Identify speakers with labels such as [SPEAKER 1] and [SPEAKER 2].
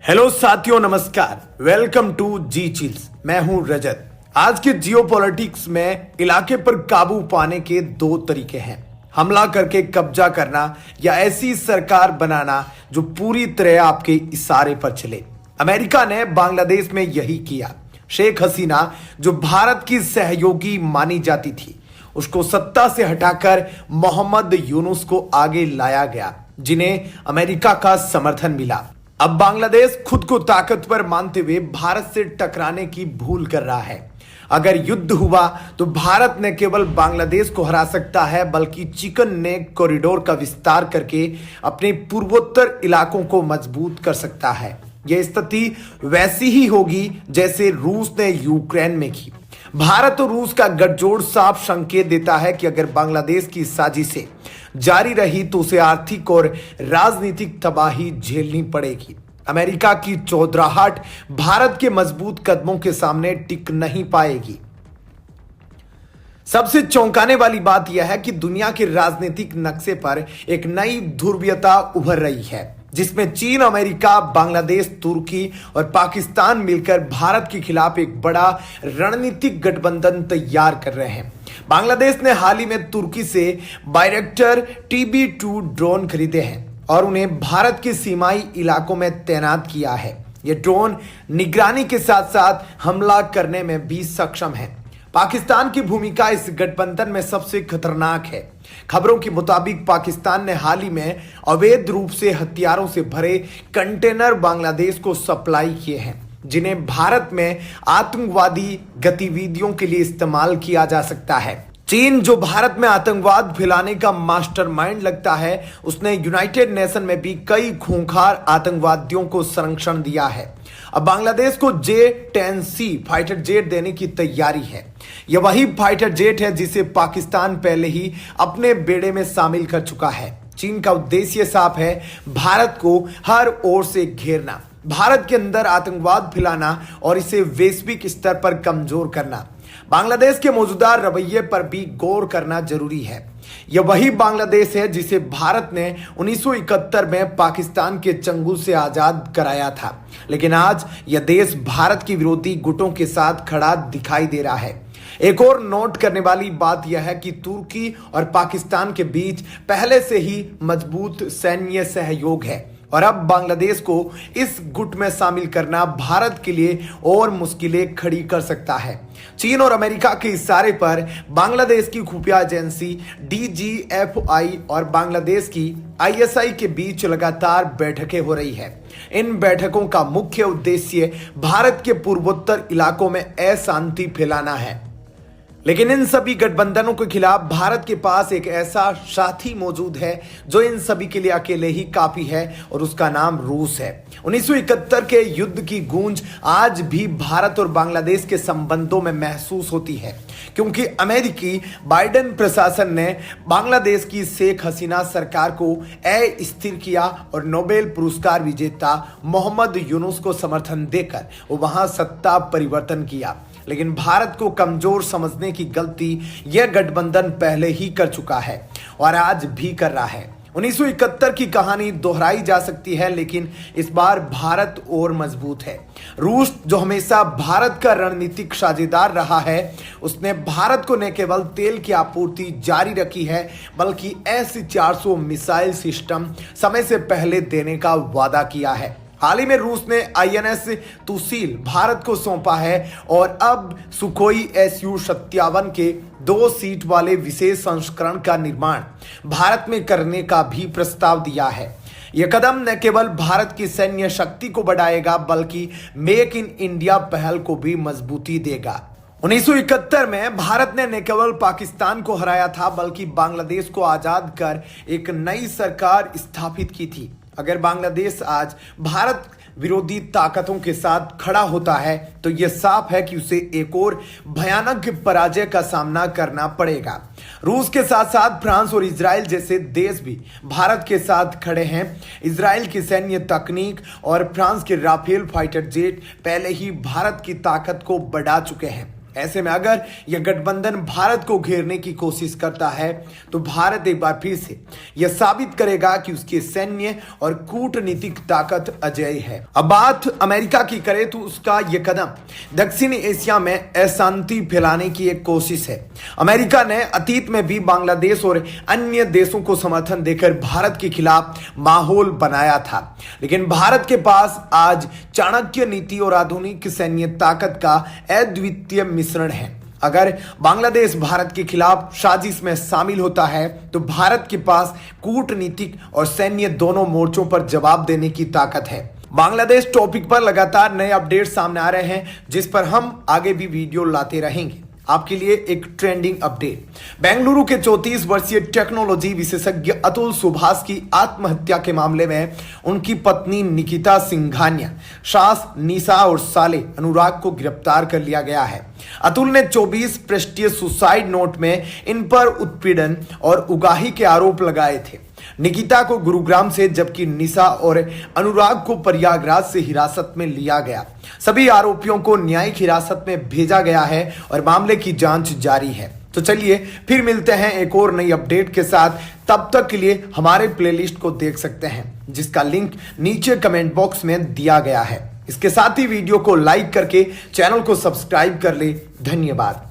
[SPEAKER 1] Hello साथियों, नमस्कार। Welcome to G Chills. मैं हूं रजत। आज के जियोपॉलिटिक्स में इलाके पर काबू पाने के दो तरीके हैं: हमला करके कब्जा करना या ऐसी सरकार बनाना जो पूरी तरह आपके इशारे पर चले। अमेरिका ने बांग्लादेश में यही किया। शेख हसीना, जो भारत की सहयोगी मानी जाती थी, उसको सत्ता से हटाकर मोहम्मद यूनुस को आगे लाया गया, जिन्हें अमेरिका का समर्थन मिला। अब बांग्लादेश खुद को ताकतवर मानते हुए भारत से टकराने की भूल कर रहा है। अगर युद्ध हुआ तो भारत न केवल बांग्लादेश को हरा सकता है, बल्कि चिकन नेक कॉरिडोर का विस्तार करके अपने पूर्वोत्तर इलाकों को मजबूत कर सकता है। यह स्थिति वैसी ही होगी जैसे रूस ने यूक्रेन में की। भारत और रूस का गठजोड़ साफ संकेत देता है कि अगर बांग्लादेश की साजिशें जारी रही तो उसे आर्थिक और राजनीतिक तबाही झेलनी पड़ेगी। अमेरिका की चौधराहट भारत के मजबूत कदमों के सामने टिक नहीं पाएगी। सबसे चौंकाने वाली बात यह है कि दुनिया के राजनीतिक नक्शे पर एक नई ध्रुवीयता उभर रही है, जिसमें चीन, अमेरिका, बांग्लादेश, तुर्की और पाकिस्तान मिलकर भारत के खिलाफ एक बड़ा रणनीतिक गठबंधन तैयार कर रहे हैं। बांग्लादेश ने हाल ही में तुर्की से बायरेक्टर TB2 ड्रोन खरीदे हैं और उन्हें भारत के सीमाई इलाकों में तैनात किया है। ये ड्रोन निगरानी के साथ साथ हमला करने में भी सक्षम है। पाकिस्तान की भूमिका इस गठबंधन में सबसे खतरनाक है। खबरों के मुताबिक पाकिस्तान ने हाल ही में अवैध रूप से हथियारों से भरे कंटेनर बांग्लादेश को सप्लाई किए हैं, जिन्हें भारत में आतंकवादी गतिविधियों के लिए इस्तेमाल किया जा सकता है। चीन, जो भारत में आतंकवाद फैलाने का मास्टरमाइंड लगता है, उसने यूनाइटेड नेशन में भी कई खूंखार आतंकवादियों को संरक्षण दिया है। अब बांग्लादेश को J-10C फाइटर जेट देने की तैयारी है। यह वही फाइटर जेट है जिसे पाकिस्तान पहले ही अपने बेड़े में शामिल कर चुका है। चीन का उद्देश्य साफ है: भारत को हर ओर से घेरना, भारत के अंदर आतंकवाद फैलाना और इसे वैश्विक स्तर पर कमजोर करना। बांग्लादेश के मौजूदा रवैये पर भी गौर करना जरूरी है। यह वही बांग्लादेश है जिसे भारत ने 1971 में पाकिस्तान के चंगुल से आजाद कराया था, लेकिन आज यह देश भारत के विरोधी गुटों के साथ खड़ा दिखाई दे रहा है। एक और नोट करने वाली बात यह है कि तुर्की और पाकिस्तान के बीच पहले से ही मजबूत सैन्य सहयोग है और अब बांग्लादेश को इस गुट में शामिल करना भारत के लिए और मुश्किलें खड़ी कर सकता है। चीन और अमेरिका के इशारे पर बांग्लादेश की खुफिया एजेंसी DGFI और बांग्लादेश की ISI के बीच लगातार बैठकें हो रही है। इन बैठकों का मुख्य उद्देश्य भारत के पूर्वोत्तर इलाकों में अशांति फैलाना है। लेकिन इन सभी गठबंधनों के खिलाफ भारत के पास एक ऐसा साथी मौजूद है जो इन सभी के लिए अकेले ही काफी है, और उसका नाम रूस है। 1971 के युद्ध की गूंज आज भी भारत और बांग्लादेश के संबंधों में महसूस होती है, क्योंकि अमेरिकी बाइडेन प्रशासन ने बांग्लादेश की शेख हसीना सरकार को अस्थिर किया और नोबेल पुरस्कार विजेता मोहम्मद यूनुस को समर्थन देकर वहां सत्ता परिवर्तन किया। लेकिन भारत को कमजोर समझने की गलती यह गठबंधन पहले ही कर चुका है और आज भी कर रहा है। 1971 की कहानी दोहराई जा सकती है, लेकिन इस बार भारत और मजबूत है। रूस, जो हमेशा भारत का रणनीतिक साझेदार रहा है, उसने भारत को न केवल तेल की आपूर्ति जारी रखी है, बल्कि S-400 मिसाइल सिस्टम समय से पहले देने का वादा किया है। हाल ही में रूस ने INS तुसील भारत को सौंपा है और अब सुखोई Su-57 के 2 सीट वाले विशेष संस्करण का निर्माण भारत में करने का भी प्रस्ताव दिया है। यह कदम न केवल भारत की सैन्य शक्ति को बढ़ाएगा, बल्कि मेक इन इंडिया पहल को भी मजबूती देगा। 1971 में भारत ने न केवल पाकिस्तान को हराया था, बल्कि बांग्लादेश को आजाद कर एक नई सरकार स्थापित की थी। अगर बांग्लादेश आज भारत विरोधी ताकतों के साथ खड़ा होता है तो यह साफ है कि उसे एक और भयानक पराजय का सामना करना पड़ेगा। रूस के साथ साथ फ्रांस और इजराइल जैसे देश भी भारत के साथ खड़े हैं। इजराइल की सैन्य तकनीक और फ्रांस के राफेल फाइटर जेट पहले ही भारत की ताकत को बढ़ा चुके हैं। ऐसे में अगर यह गठबंधन भारत को घेरने की कोशिश करता है तो भारत एक बार फिर से यह साबित करेगा कि उसकी सैन्य और कूटनीतिक ताकत अजेय है। अब बात अमेरिका की करें तो उसका यह कदम दक्षिण एशिया में अशांति फैलाने की एक कोशिश है। अमेरिका ने अतीत में भी बांग्लादेश और अन्य देशों को समर्थन देकर भारत के खिलाफ माहौल बनाया था, लेकिन भारत के पास आज चाणक्य नीति और आधुनिक सैन्य ताकत का अद्वितीय मिश्रण है। अगर बांग्लादेश भारत के खिलाफ साजिश में शामिल होता है तो भारत के पास कूटनीतिक और सैन्य दोनों मोर्चों पर जवाब देने की ताकत है। बांग्लादेश टॉपिक पर लगातार नए अपडेट सामने आ रहे हैं, जिस पर हम आगे भी वीडियो लाते रहेंगे। आपके लिए एक ट्रेंडिंग अपडेट, बेंगलुरु के 34 वर्षीय टेक्नोलॉजी विशेषज्ञ अतुल सुभाष की आत्महत्या के मामले में उनकी पत्नी निकिता सिंघानिया, सास निशा और साले अनुराग को गिरफ्तार कर लिया गया है। अतुल ने 24 पृष्ठीय सुसाइड नोट में इन पर उत्पीड़न और उगाही के आरोप लगाए थे। निकिता को गुरुग्राम से जबकि निशा और अनुराग को प्रयागराज से हिरासत में लिया गया। सभी आरोपियों को न्यायिक हिरासत में भेजा गया है और मामले की जांच जारी है। तो चलिए फिर मिलते हैं एक और नई अपडेट के साथ। तब तक के लिए हमारे प्लेलिस्ट को देख सकते हैं, जिसका लिंक नीचे कमेंट बॉक्स में दिया गया है। इसके साथ ही वीडियो को लाइक करके चैनल को सब्सक्राइब कर ले। धन्यवाद।